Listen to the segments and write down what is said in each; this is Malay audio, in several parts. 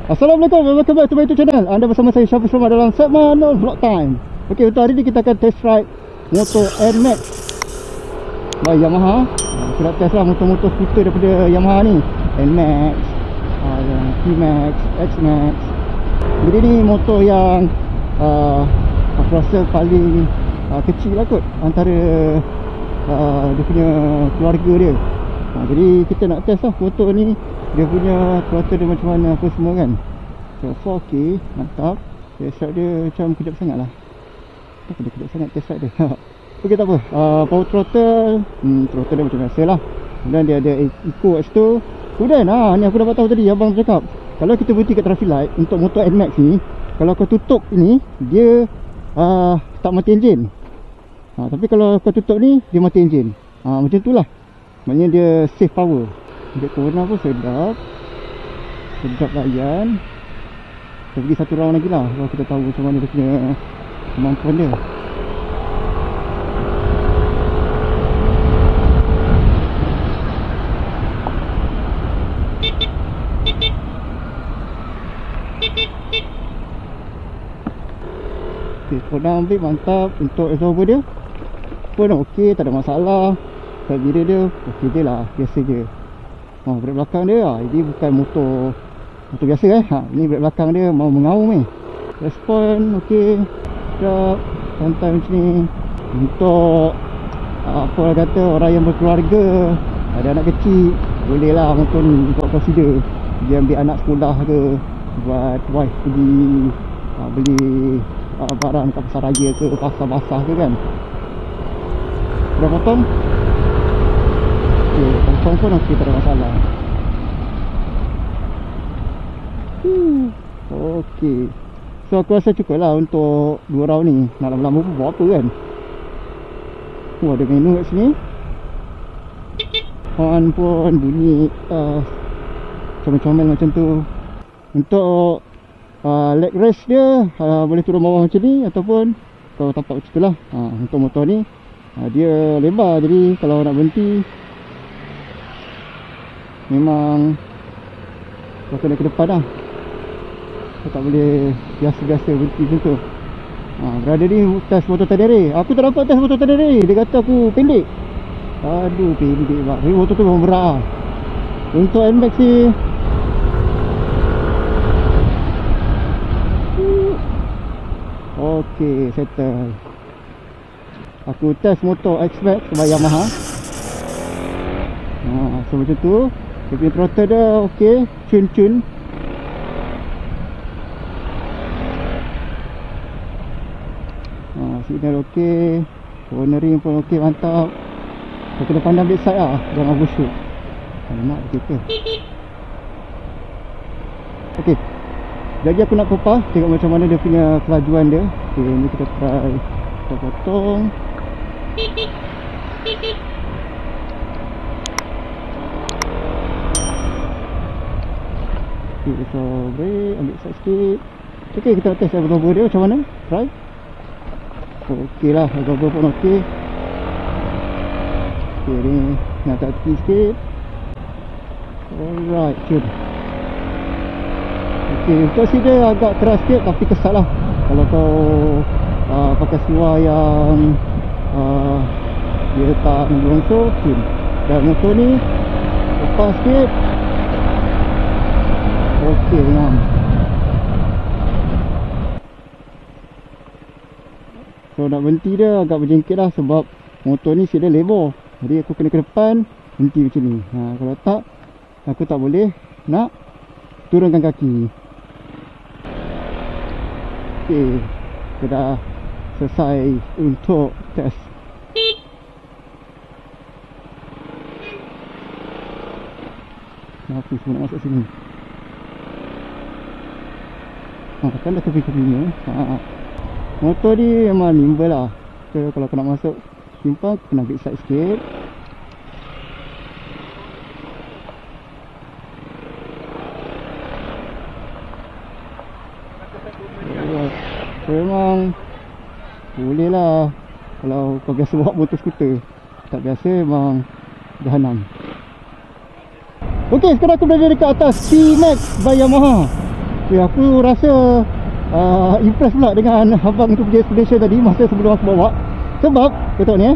Assalamualaikum, welcome back to my YouTube channel. Anda bersama saya Syafie Selamat dalam segmen Vlog Time. Okey, untuk hari ni kita akan test ride motor NMAX by Yamaha. Kita nak test lah motor-motor skuter daripada Yamaha ni, NMAX, T-Max, X-Max. Jadi ni motor yang aku rasa paling kecil lah kot antara dia punya keluarga dia. Jadi kita nak test lah motor ni, dia punya throttle dia macam mana apa semua kan. So 4K, mantap. Test ride dia macam kejap sangat lah. Tak ada kejap sangat test ride dia. Ok, tak apa. Power throttle, throttle dia macam biasa lah. Kemudian dia ada Eco X2. Kemudian ni aku dapat tahu tadi, abang cakap kalau kita berhenti kat traffic light untuk motor NMAX ni, kalau kau tutup ini, dia tak mati enjin. Tapi kalau kau tutup ni, dia mati enjin. Macam tu lah. Maknanya dia save power. Dia corner pun sedap. Sedap layan. Kita pergi satu round lagi lah, kalau kita tahu macam mana dia punya kemampuan dia. Okay, corner ambil mantap. Untuk absorber dia pun ok, tak ada masalah. Side mirror dia ok je lah, biasa je. Brake belakang dia ini bukan motor biasa ni brake belakang dia mau mengaum ni. Respon ok, sedap, santai macam ni. Untuk apa kata orang yang berkeluarga, ada anak kecil, boleh lah motor ni buat consider. Dia ambil anak sekolah ke, buat wife pergi beli barang kat pasar raya ke, pasar basah ke kan. Dah potong potong pun ok, tak ada masalah. Ok, so aku rasa cukup lah untuk 2 round ni. Nak lama-lama pun buat apa kan. Ada menu kat sini. Horn pun bunyi comel-comel macam tu. Untuk leg rest dia boleh turun bawah macam ni, ataupun kalau tapak macam tu lah. Untuk motor ni dia lebar, jadi kalau nak berhenti memang kau kena ke depan lah. Kau tak boleh biasa-biasa berhenti macam tu. Berada ni test motor Tenere. Aku tak dapat test motor Tenere. Dia kata aku pendek. Aduh, pendek bak. Tapi motor tu memang berat lah. Untuk NMAX ni ok, settle. Aku test motor X-Max by Yamaha. So macam tu. Dia punya throttle dia ok, cun-cun. Signal ok, cornering pun ok, mantap. Kau kena pandang back side lah, jangan overshoot. Nak kereta. Ok, jadi aku nak kupas, tengok macam mana dia punya kelajuan dia. Ok, ni kita try, kita potong. Ok, so brake, ambil side sikit. Ok, kita test absorber dia macam mana. Try. Ok lah, absorber pun ok. Ok, ni nak tepi sikit. Alright, cun. Ok, untuk sini dia agak keras sikit, tapi kesat lah kalau kau pakai seluar yang dia tak mengelongsor, cun. Dan motor ni lepas sikit ok memang. So nak berhenti dia agak berjengkit lah, sebab motor ni seat dia lebar. Jadi aku kena ke depan, berhenti macam ni. Kalau tak, aku tak boleh nak turunkan kaki. Ok, kita dah selesai untuk test. Aku semua nak masuk sini. Kan dah tepi-tepinya. Motor ni memang nimble lah. So kalau kau nak masuk simpang, kena ambil side sikit. So memang boleh lah kalau kau biasa bawa motor skuter. Tak biasa memang jahanam. Ok, sekarang aku berada dekat atas T-Max by Yamaha. Aku rasa impress pula dengan abang tu punya explanation tadi masa sebelum aku bawa. Sebab kau tengok ni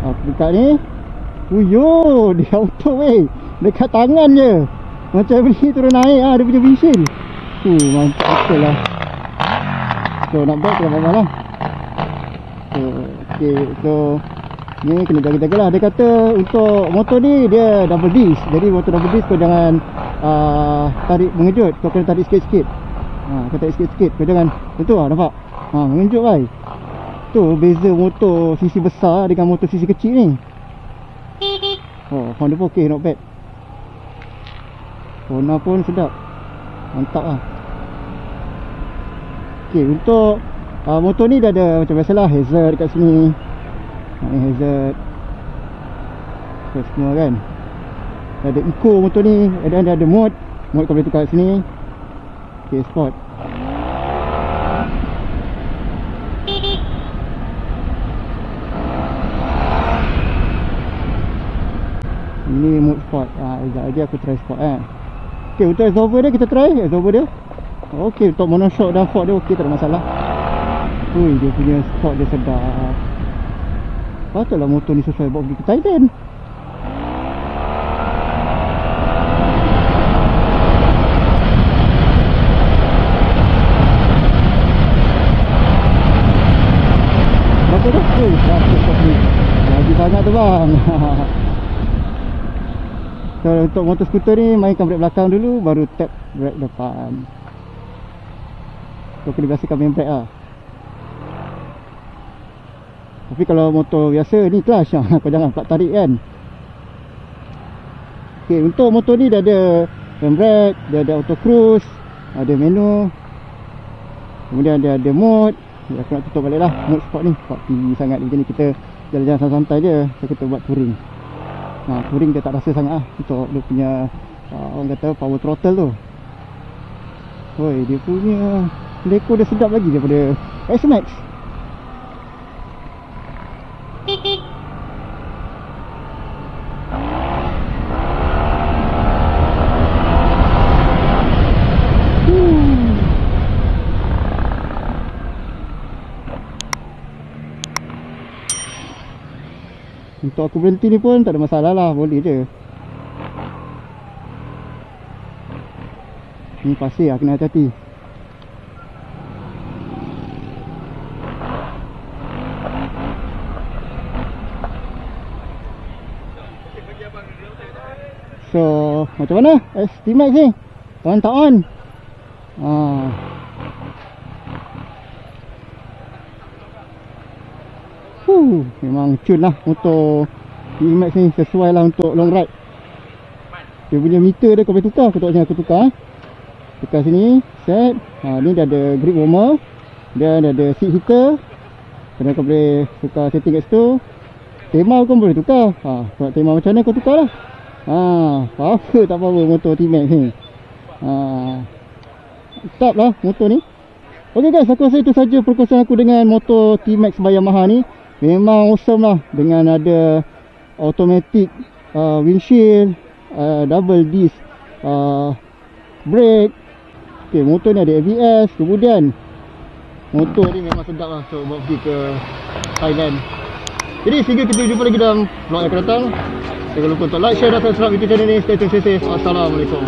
aku buka ni. Uyo, dia auto weh. Dekat tangan je. Macam ni turun naik dia punya windshield. Mantap betul lah. So nak baik tak apa-apa lah. So okay, so ni kena jaga-jaga lah. Dia kata untuk motor ni dia double disc. Jadi motor double disc kau jangan tarik mengejut. Kau kena tarik sikit-sikit. Kau tarik sikit-sikit. Kau jangan. Tentu lah nampak. Mengejut kan. Tu beza motor sisi besar dengan motor sisi kecil ni. Honda pun ok, not bad. Honda pun sedap. Mantap lah. Ok, untuk motor ni dah ada macam biasalah hazard dekat sini. Ni hazard semua kan. Ada eco motor ni. Ada mode. Mode kau boleh tukar kat sini. Ok, sport. Ini mode sport. Sekejap lagi aku try sport ok, untuk absorber dia kita try absorber dia. Ok, untuk monoshock dan fork dia ok, tak ada masalah. Dia punya sport dia sedap. Patutlah motor ni sesuai bawa pergi ke Thailand. Berapa dah? 140. Lagi banyak tu bang. So untuk motor skuter ni mainkan brake belakang dulu, baru tap brake depan. So kena biasakan main brake lah. Tapi kalau motor biasa ni clutch kau jangan plug tarik kan. Ok, untuk motor ni dia ada handbrake, dia ada auto cruise, ada menu, kemudian dia ada mode. Aku nak tutup balik lah mode sport ni. Sebab tinggi sangat macam ni, kita jalan-jalan santai je. So kita buat touring. Touring dia tak rasa sangat untuk dia punya orang kata power throttle tu. Dia punya leko dia sedap lagi daripada S-Max. Untuk aku berhenti ni pun tak ada masalah lah, boleh je. Ni pasir lah, kena hati-hati. So macam mana T-Max ni? On tak on? Memang cun lah motor T-Max ni, sesuai lah untuk long ride. Dia punya meter dia kau boleh tukar. Kau tengok macam aku tukar. Tukar sini, set. Ni dia ada grip warmer. Dia ada seat heater. Kemudian kau boleh tukar setting kat situ. Tema kau boleh tukar. Kau nak tema macam mana kau tukar lah. Apa tak apa motor T-Max ni. Stop lah motor ni. Ok guys, aku rasa itu saja perkongsian aku dengan motor T-Max by Yamaha ni. Memang awesome lah, dengan ada automatic windshield, double disc brake. Ok, motor ni ada ABS. Kemudian motor ni memang sedap lah untuk bawa pergi ke Thailand. Jadi sehingga kita jumpa lagi dalam vlog yang akan datang. Jangan lupa untuk like, share dan subscribe YouTube channel ni. Stay tune, stay safe. Assalamualaikum.